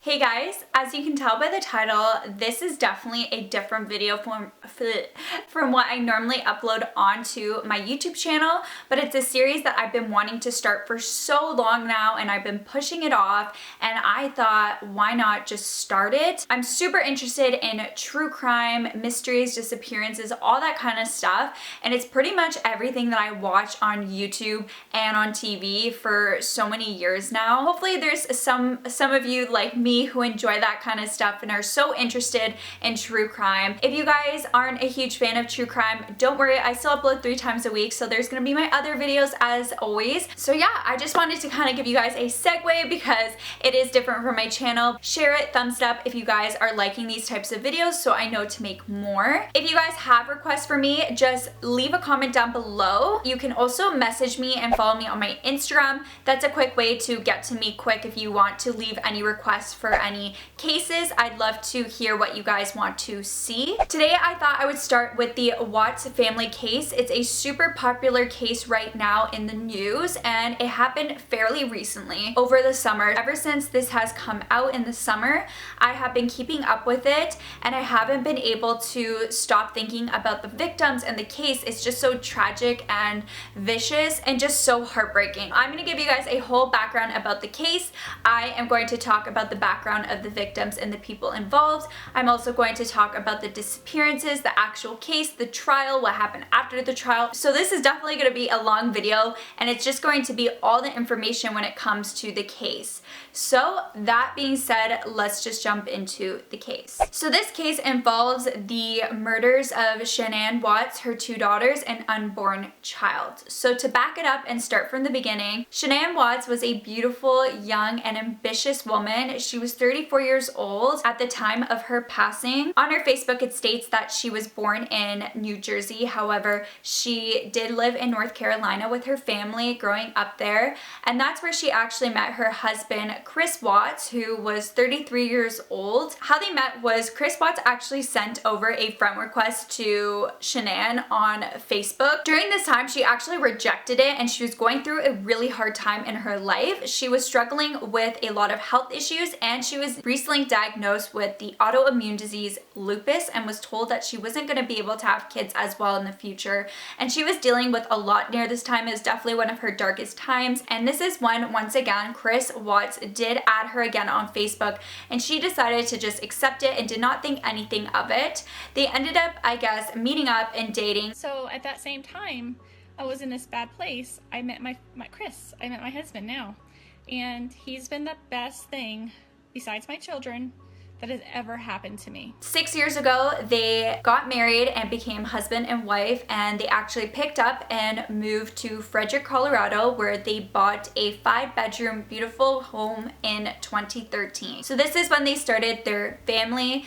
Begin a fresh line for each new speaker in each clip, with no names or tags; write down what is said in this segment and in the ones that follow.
Hey guys, as you can tell by the title, this is definitely a different video from what I normally upload onto my YouTube channel, but it's a series that I've been wanting to start for so long now and I've been pushing it off, and I thought, why not just start it? I'm super interested in true crime, mysteries, disappearances, all that kind of stuff, and it's pretty much everything that I watch on YouTube and on TV for so many years now. Hopefully there's some of you like me who enjoy that kind of stuff and are so interested in true crime. If you guys aren't a huge fan of true crime, don't worry, I still upload 3 times a week, so there's gonna be my other videos as always. So yeah, I just wanted to kind of give you guys a segue because it is different from my channel. Share it, thumbs up if you guys are liking these types of videos so I know to make more. If you guys have requests for me, just leave a comment down below. You can also message me and follow me on my Instagram. That's a quick way to get to me quick if you want to leave any requests for any cases. I'd love to hear what you guys want to see. Today I thought I would start with the Watts family case. It's a super popular case right now in the news and it happened fairly recently over the summer. Ever since this has come out in the summer, I have been keeping up with it and I haven't been able to stop thinking about the victims and the case. It's just so tragic and vicious and just so heartbreaking. I'm going to give you guys a whole background about the case. I am going to talk about the background of the victims and the people involved. I'm also going to talk about the disappearances, the actual case, the trial, what happened after the trial. So this is definitely going to be a long video and it's just going to be all the information when it comes to the case. So that being said, let's just jump into the case. So this case involves the murders of Shannon Watts, her 2 daughters, and unborn child. So to back it up and start from the beginning, Shannon Watts was a beautiful, young, and ambitious woman. She was 34 years old at the time of her passing. On her Facebook, it states that she was born in New Jersey. However, she did live in North Carolina with her family growing up there, and that's where she actually met her husband, Chris Watts, who was 33 years old. How they met was Chris Watts actually sent over a friend request to Shannon on Facebook. During this time, she actually rejected it and she was going through a really hard time in her life. She was struggling with a lot of health issues and she was recently diagnosed with the autoimmune disease lupus and was told that she wasn't going to be able to have kids as well in the future. And she was dealing with a lot near this time. It was definitely one of her darkest times. And this is when, once again, Chris Watts did add her again on Facebook and she decided to just accept it and did not think anything of it. They ended up, I guess, meeting up and dating.
So at that same time, I was in this bad place. I met my Chris. I met my husband now. And he's been the best thing, besides my children, that has ever happened to me. 6
years ago, they got married and became husband and wife, and they actually picked up and moved to Frederick, Colorado, where they bought a 5-bedroom, beautiful home in 2013. So this is when they started their family.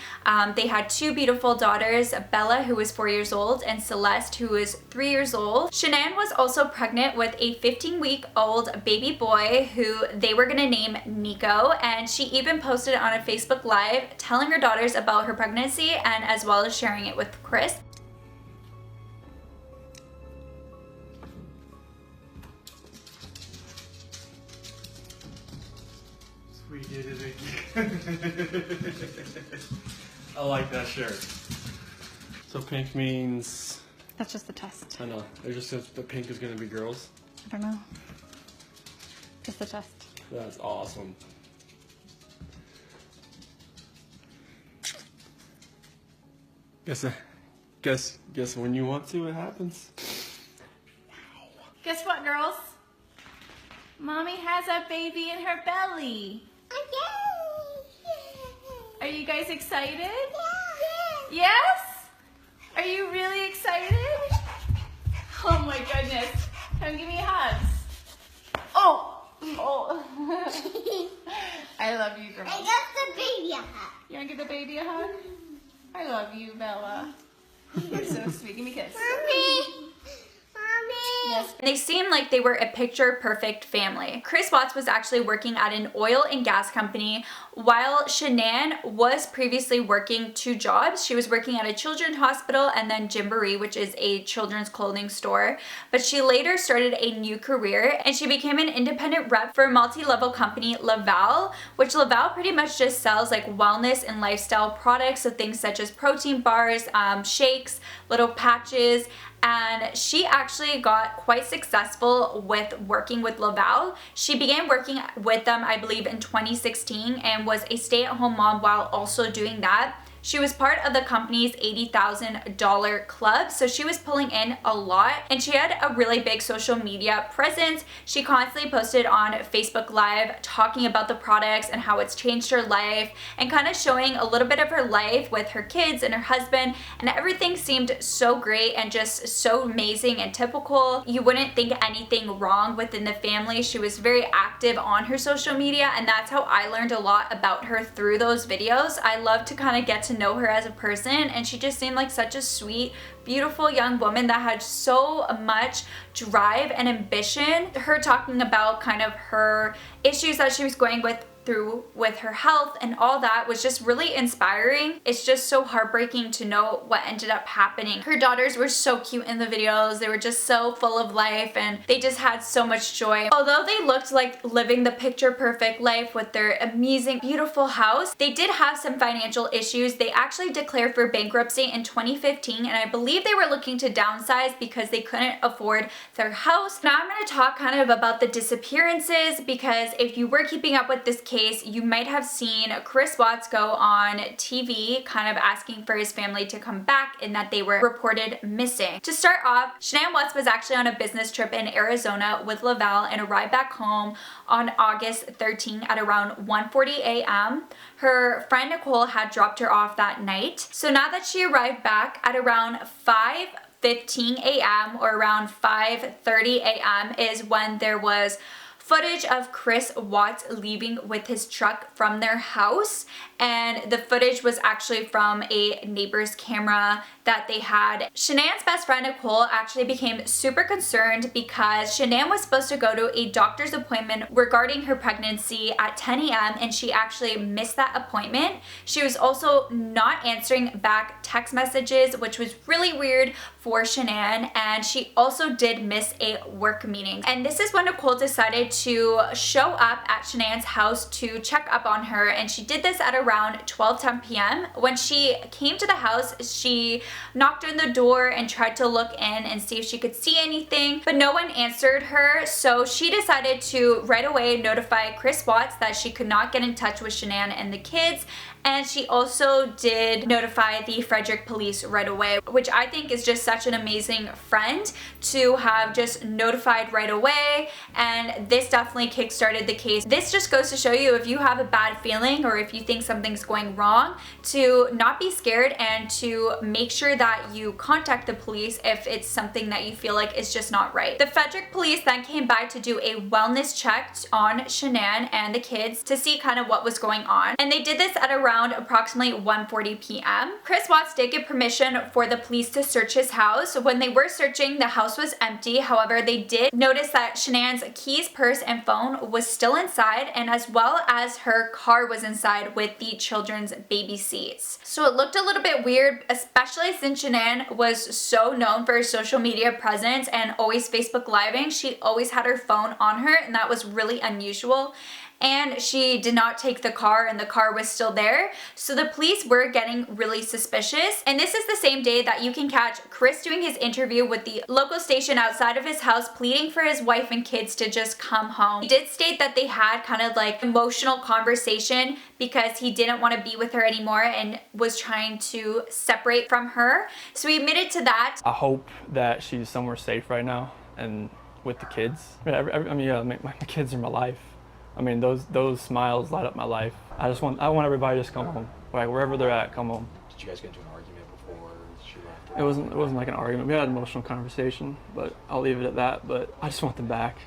They had 2 beautiful daughters, Bella, who was 4 years old, and Celeste, who was 3 years old. Shannon was also pregnant with a 15-week-old baby boy who they were gonna name Nico, and she even posted on a Facebook Live telling her daughters about her pregnancy and as well as sharing it with Chris.
We did it again. I like that shirt. So pink means...
That's just the test.
I know. It just says the pink is going to be girls.
I don't know. Just the test.
That's awesome. Guess when you want to, it happens.
Wow. Guess what, girls? Mommy has a baby in her belly. Are you guys excited? Yeah. Yes? Are you really excited? Oh my goodness. Come give me hugs. Oh. Oh. I love you, girls.
I got the baby a hug.
You want to give the baby a hug? I love you, Bella. You're so sweet. Give me a kiss.
Mommy! Mommy!
Yes.
And they seemed like they were a picture-perfect family. Chris Watts was actually working at an oil and gas company, while Shannon was previously working 2 jobs. She was working at a children's hospital and then Gymboree, which is a children's clothing store. But she later started a new career and she became an independent rep for a multi-level company, Laval, which Laval pretty much just sells like wellness and lifestyle products, so things such as protein bars, shakes, little patches. And she actually got quite successful with working with Laval. She began working with them, I believe, in 2016 and was a stay-at-home mom while also doing that. She was part of the company's $80,000 club, so she was pulling in a lot, and she had a really big social media presence. She constantly posted on Facebook Live talking about the products and how it's changed her life and kind of showing a little bit of her life with her kids and her husband, and everything seemed so great and just so amazing and typical. You wouldn't think anything wrong within the family. She was very active on her social media, and that's how I learned a lot about her through those videos. I love to kind of get to know her as a person, and she just seemed like such a sweet, beautiful young woman that had so much drive and ambition. Her talking about kind of her issues that she was going through with her health and all that was just really inspiring. It's just so heartbreaking to know what ended up happening. Her daughters were so cute in the videos. They were just so full of life and they just had so much joy. Although they looked like living the picture perfect life with their amazing, beautiful house, they did have some financial issues. They actually declared for bankruptcy in 2015, and I believe they were looking to downsize because they couldn't afford their house. Now I'm going to talk kind of about the disappearances, because if you were keeping up with this case, you might have seen Chris Watts go on TV kind of asking for his family to come back and that they were reported missing. To start off, Shannon Watts was actually on a business trip in Arizona with Laval and arrived back home on August 13 at around 1:40 a.m. Her friend Nicole had dropped her off that night. So now that she arrived back at around 5:15 a.m. or around 5:30 a.m. is when there was footage of Chris Watts leaving with his truck from their house, and the footage was actually from a neighbor's camera that they had. Shannon's best friend Nicole actually became super concerned because Shannon was supposed to go to a doctor's appointment regarding her pregnancy at 10 a.m. and she actually missed that appointment. She was also not answering back text messages, which was really weird for Shannon, and she also did miss a work meeting. And this is when Nicole decided to show up at Shannon's house to check up on her, and she did this at around 12:10 p.m. When she came to the house, she knocked on the door and tried to look in and see if she could see anything, but no one answered her. So she decided to right away notify Chris Watts that she could not get in touch with Shannon and the kids, and she also did notify the Frederick police right away, which I think is just such an amazing friend to have just notified right away, and this definitely kickstarted the case. This just goes to show you, if you have a bad feeling or if you think something's going wrong, to not be scared and to make sure that you contact the police if it's something that you feel like is just not right. The Frederick police then came by to do a wellness check on Shannon and the kids to see kind of what was going on, and they did this at around approximately 1:40 p.m. Chris Watts did get permission for the police to search his house. When they were searching, the house was empty. However, they did notice that Shannon's keys, purse, and phone was still inside, and as well as her car was inside with the children's baby seats. So it looked a little bit weird, especially since Shannon was so known for her social media presence and always Facebook Living. She always had her phone on her, and that was really unusual. And she did not take the car, and the car was still there. So the police were getting really suspicious. And this is the same day that you can catch Chris doing his interview with the local station outside of his house, pleading for his wife and kids to just come home. He did state that they had kind of like emotional conversation because he didn't want to be with her anymore and was trying to separate from her. So he admitted to that.
I hope that she's somewhere safe right now and with the kids. I mean, my kids are my life. I mean, those smiles light up my life. I want everybody to just come home. Like, wherever they're at, come home.
Did you guys get into an argument before she left?
It wasn't like an argument. We had an emotional conversation, but I'll leave it at that. But I just want them back.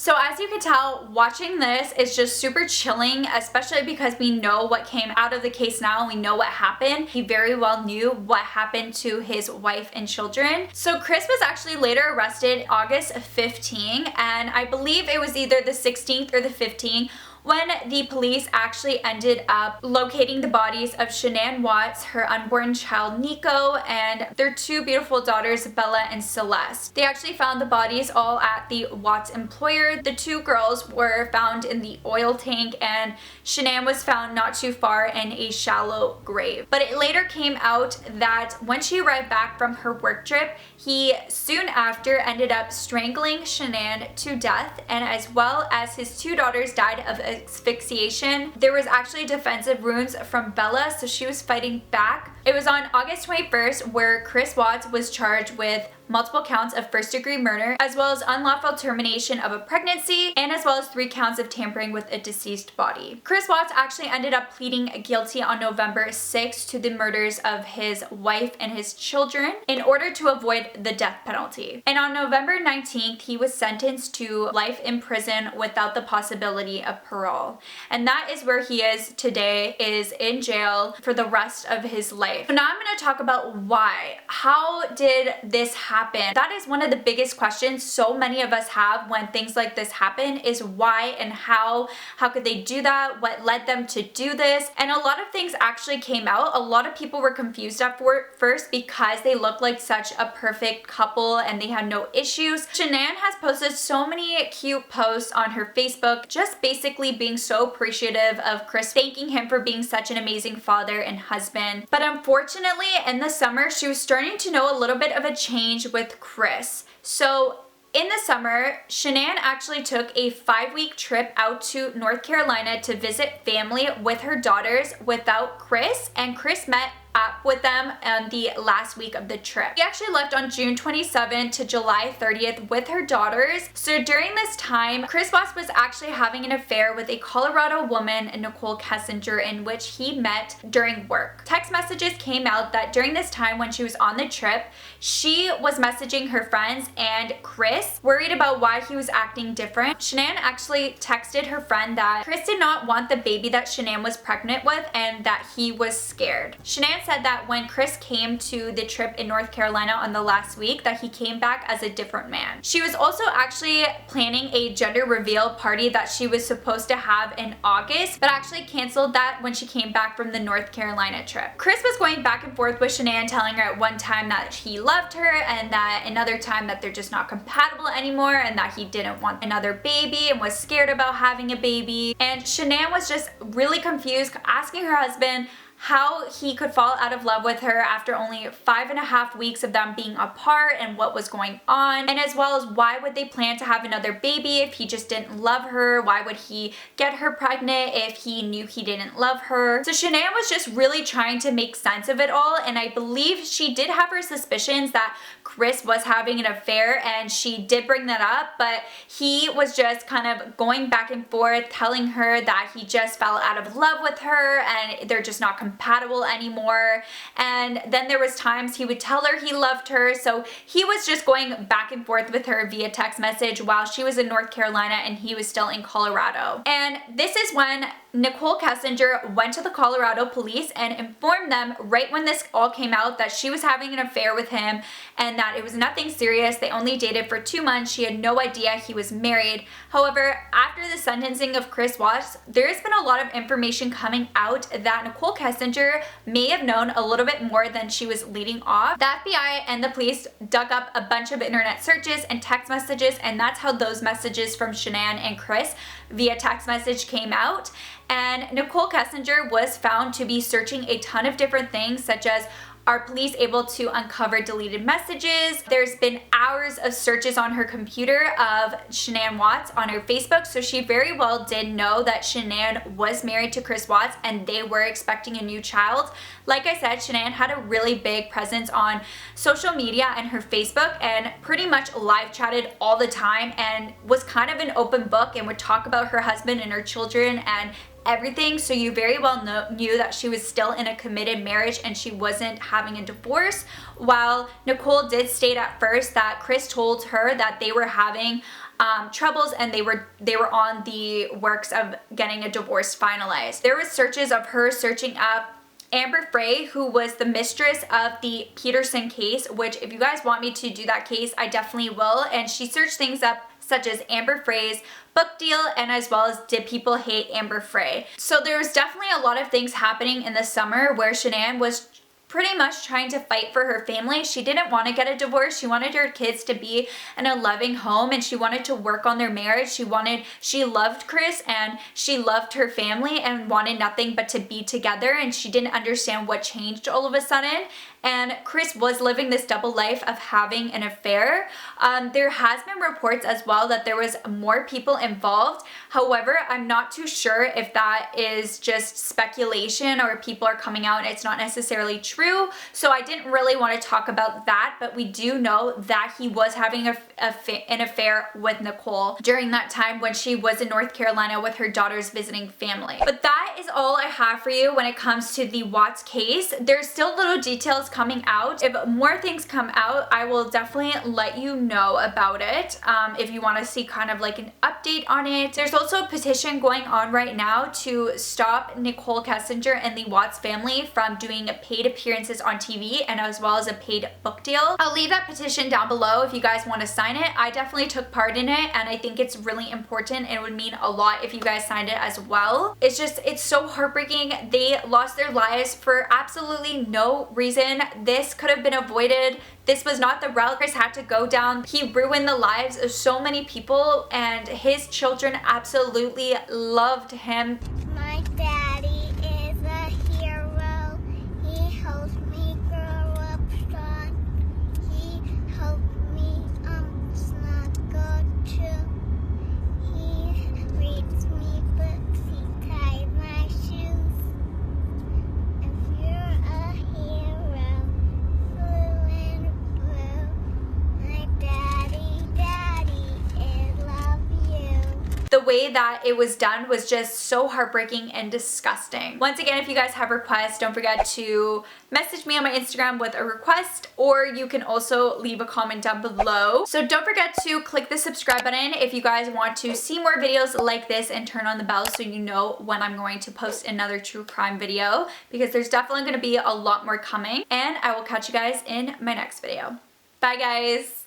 So as you can tell, watching this is just super chilling, especially because we know what came out of the case now. We know what happened. He very well knew what happened to his wife and children. So Chris was actually later arrested August 15, and I believe it was either the 16th or the 15th when the police actually ended up locating the bodies of Shannon Watts, her unborn child Nico, and their two beautiful daughters Bella and Celeste. They actually found the bodies all at the Watts employer. The two girls were found in the oil tank, and Shannon was found not too far in a shallow grave. But it later came out that when she arrived back from her work trip, he soon after ended up strangling Shannon to death, and as well as his two daughters died of asphyxiation. There was actually defensive wounds from Bella, so she was fighting back. It was on August 21st where Chris Watts was charged with multiple counts of first-degree murder, as well as unlawful termination of a pregnancy, and as well as 3 counts of tampering with a deceased body. Chris Watts actually ended up pleading guilty on November 6th to the murders of his wife and his children in order to avoid the death penalty. And on November 19th, he was sentenced to life in prison without the possibility of parole. And that is where he is today, is in jail for the rest of his life. So now I'm going to talk about why. How did this happen? That is one of the biggest questions so many of us have when things like this happen, is why and how could they do that? What led them to do this? And a lot of things actually came out. A lot of people were confused at first because they looked like such a perfect couple and they had no issues. Shannon has posted so many cute posts on her Facebook, just basically being so appreciative of Chris, thanking him for being such an amazing father and husband. But unfortunately, in the summer, she was starting to know a little bit of a change with Chris. So in the summer, Shannon actually took a 5-week trip out to North Carolina to visit family with her daughters without Chris, and Chris met up with them on the last week of the trip. She actually left on June 27th to July 30th with her daughters. So during this time, Chris Watts was actually having an affair with a Colorado woman, Nicole Kessinger, in which he met during work. Text messages came out that during this time when she was on the trip, she was messaging her friends and Chris, worried about why he was acting different. Shannon actually texted her friend that Chris did not want the baby that Shannon was pregnant with and that he was scared. Shannon said that when Chris came to the trip in North Carolina on the last week, that he came back as a different man. She was also actually planning a gender reveal party that she was supposed to have in August, but actually canceled that when she came back from the North Carolina trip. Chris was going back and forth with Shannon, telling her at one time that he loved her and that another time that they're just not compatible anymore and that he didn't want another baby and was scared about having a baby. And Shannon was just really confused, asking her husband how he could fall out of love with her after only 5.5 weeks of them being apart and what was going on, and as well as why would they plan to have another baby if he just didn't love her? Why would he get her pregnant if he knew he didn't love her? So Shannon was just really trying to make sense of it all, and I believe she did have her suspicions that Chris was having an affair, and she did bring that up, but he was just kind of going back and forth, telling her that he just fell out of love with her and they're just not compatible anymore. And then there was times he would tell her he loved her, so he was just going back and forth with her via text message while she was in North Carolina and he was still in Colorado. And this is when Nicole Kessinger went to the Colorado police and informed them right when this all came out that she was having an affair with him and that it was nothing serious. They only dated for 2 months. She had no idea he was married. However, after the sentencing of Chris Watts, there has been a lot of information coming out that Nicole Kessinger may have known a little bit more than she was leading off. The FBI and the police dug up a bunch of internet searches and text messages, and that's how those messages from Shannon and Chris via text message came out. And Nicole Kessinger was found to be searching a ton of different things, such as, are police able to uncover deleted messages? There's been hours of searches on her computer of Shannon Watts on her Facebook, so she very well did know that Shannon was married to Chris Watts and they were expecting a new child. Like I said, Shannon had a really big presence on social media and her Facebook and pretty much live chatted all the time and was kind of an open book and would talk about her husband and her children and everything, so you very well knew that she was still in a committed marriage and she wasn't having a divorce. While Nicole did state at first that Chris told her that they were having troubles, and they were on the works of getting a divorce finalized. There was searches of her searching up Amber Frey, who was the mistress of the Peterson case, which if you guys want me to do that case, I definitely will. And she searched things up such as Amber Frey's book deal, and as well as did people hate Amber Frey. So there was definitely a lot of things happening in the summer where Shannon was pretty much trying to fight for her family. She didn't want to get a divorce. She wanted her kids to be in a loving home, and she wanted to work on their marriage. She loved Chris, and she loved her family and wanted nothing but to be together, and she didn't understand what changed all of a sudden. And Chris was living this double life of having an affair. There has been reports as well that there was more people involved. However, I'm not too sure if that is just speculation or people are coming out and it's not necessarily true. So I didn't really want to talk about that, but we do know that he was having an affair with Nicole during that time when she was in North Carolina with her daughter's visiting family. But that is all I have for you when it comes to the Watts case. There's still little details coming out. If more things come out, I will definitely let you know about it. If you want to see kind of like an update on it. There's also a petition going on right now to stop Nicole Kessinger and the Watts family from doing paid appearances on TV, and as well as a paid book deal. I'll leave that petition down below if you guys want to sign it. I definitely took part in it, and I think it's really important, and it would mean a lot if you guys signed it as well. It's so heartbreaking. They lost their lives for absolutely no reason. This could have been avoided. This was not the route Chris had to go down. He ruined the lives of so many people, and his children absolutely loved him.
My daddy is a hero. He helps me grow up strong. He helped me snuggle too. He reads me books. He ties my shoes. If you're a hero, blue and blue, my daddy, I love you.
The way that it was done was just so heartbreaking and disgusting. Once again, if you guys have requests, don't forget to message me on my Instagram with a request, or you can also leave a comment down below. So don't forget to click the subscribe button if you guys want to see more videos like this, and turn on the bell so you know when I'm going to post another true crime video, because there's definitely going to be a lot more coming, and I will catch you guys in my next video. Bye guys!